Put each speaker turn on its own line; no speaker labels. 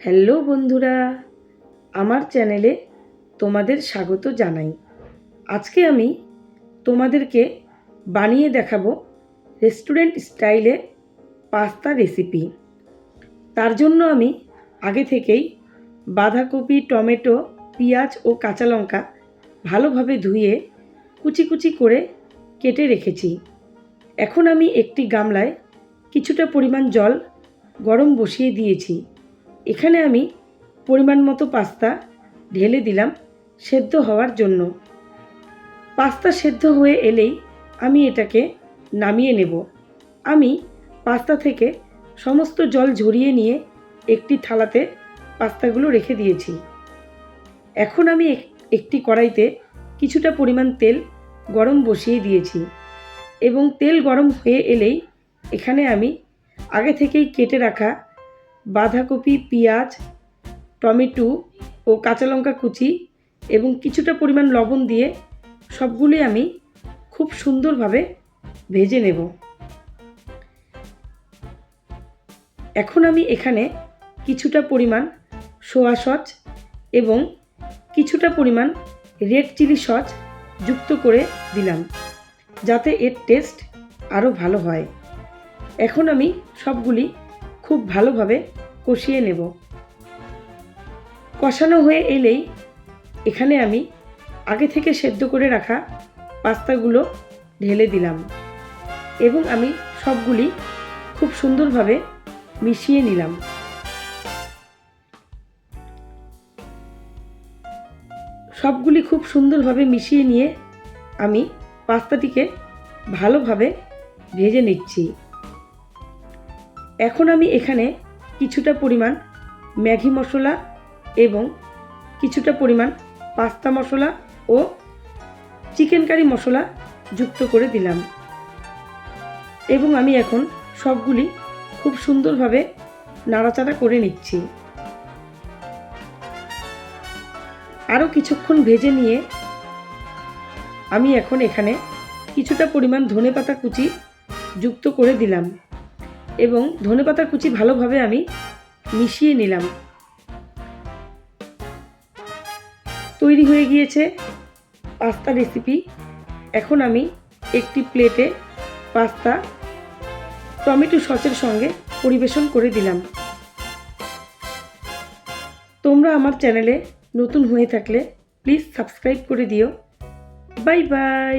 Hello বন্ধুরা, আমার চ্যানেলে তোমাদের স্বাগত জানাই। আজকে আমি তোমাদেরকে বানিয়ে দেখাবো রেস্টুরেন্ট স্টাইলে পাস্তা রেসিপি। তার জন্য আমি আগে থেকেই বাঁধাকপি, টমেটো, পেঁয়াজ ও কাঁচা লঙ্কা ভালোভাবে ধুয়ে কুচি কুচি করে কেটে রেখেছি। এখন আমি একটি গামলায় কিছুটা পরিমাণ জল গরম বসিয়ে দিয়েছি। এখানে আমি পরিমাণ মতো পাস্তা ঢেলে দিলাম সেদ্ধ হওয়ার জন্য। পাস্তা সেদ্ধ হয়ে এলেই আমি এটাকে নামিয়ে নেব। আমি পাস্তা থেকে সমস্ত জল ঝরিয়ে নিয়ে একটি থালাতে পাস্তাগুলো রেখে দিয়েছি। এখন আমি একটি কড়াইতে কিছুটা পরিমাণ তেল গরম বসিয়ে দিয়েছি এবং তেল গরম হয়ে এলেই এখানে আমি আগে থেকেই কেটে রাখা বাঁধাকপি, পেঁয়াজ, টমেটো ও কাঁচা লঙ্কা কুচি এবং কিছুটা পরিমাণ লবণ দিয়ে সবগুলি আমি খুব সুন্দরভাবে ভেজে নেব। এখন আমি এখানে কিছুটা পরিমাণ সোয়া সস এবং কিছুটা পরিমাণ রেড চিলি সস যুক্ত করে দিলাম, যাতে এর টেস্ট আরও ভালো হয়। এখন আমি সবগুলি খুব ভালোভাবে কষিয়ে নেব। কষানো হয়ে এলেই এখানে আমি আগে থেকে সেদ্ধ করে রাখা পাস্তাগুলো ঢেলে দিলাম এবং আমি সবগুলি খুব সুন্দরভাবে মিশিয়ে নিলাম। সবগুলি খুব সুন্দরভাবে মিশিয়ে নিয়ে আমি পাস্তাটিকে ভালোভাবে ভেজে নিচ্ছি। এখন আমি এখানে কিছুটা পরিমাণ ম্যাগি মশলা এবং কিছুটা পরিমাণ পাস্তা মশলা ও চিকেন কারি মশলা যুক্ত করে দিলাম এবং আমি এখন সবগুলি খুব সুন্দরভাবে নাড়াচাড়া করে নিচ্ছি। আরও কিছুক্ষণ ভেজে নিয়ে আমি এখন এখানে কিছুটা পরিমাণ ধনেপাতা কুচি যুক্ত করে দিলাম এবং ধনেপাতা কুচি ভালোভাবে আমি মিশিয়ে নিলাম। তৈরি হয়ে গিয়েছে পাস্তা রেসিপি। এখন আমি একটি প্লেটে পাস্তা টমেটো সসের সঙ্গে পরিবেশন করে দিলাম। তোমরা আমার চ্যানেলে নতুন হয়ে থাকলে প্লিজ সাবস্ক্রাইব করে দিও। Bye bye.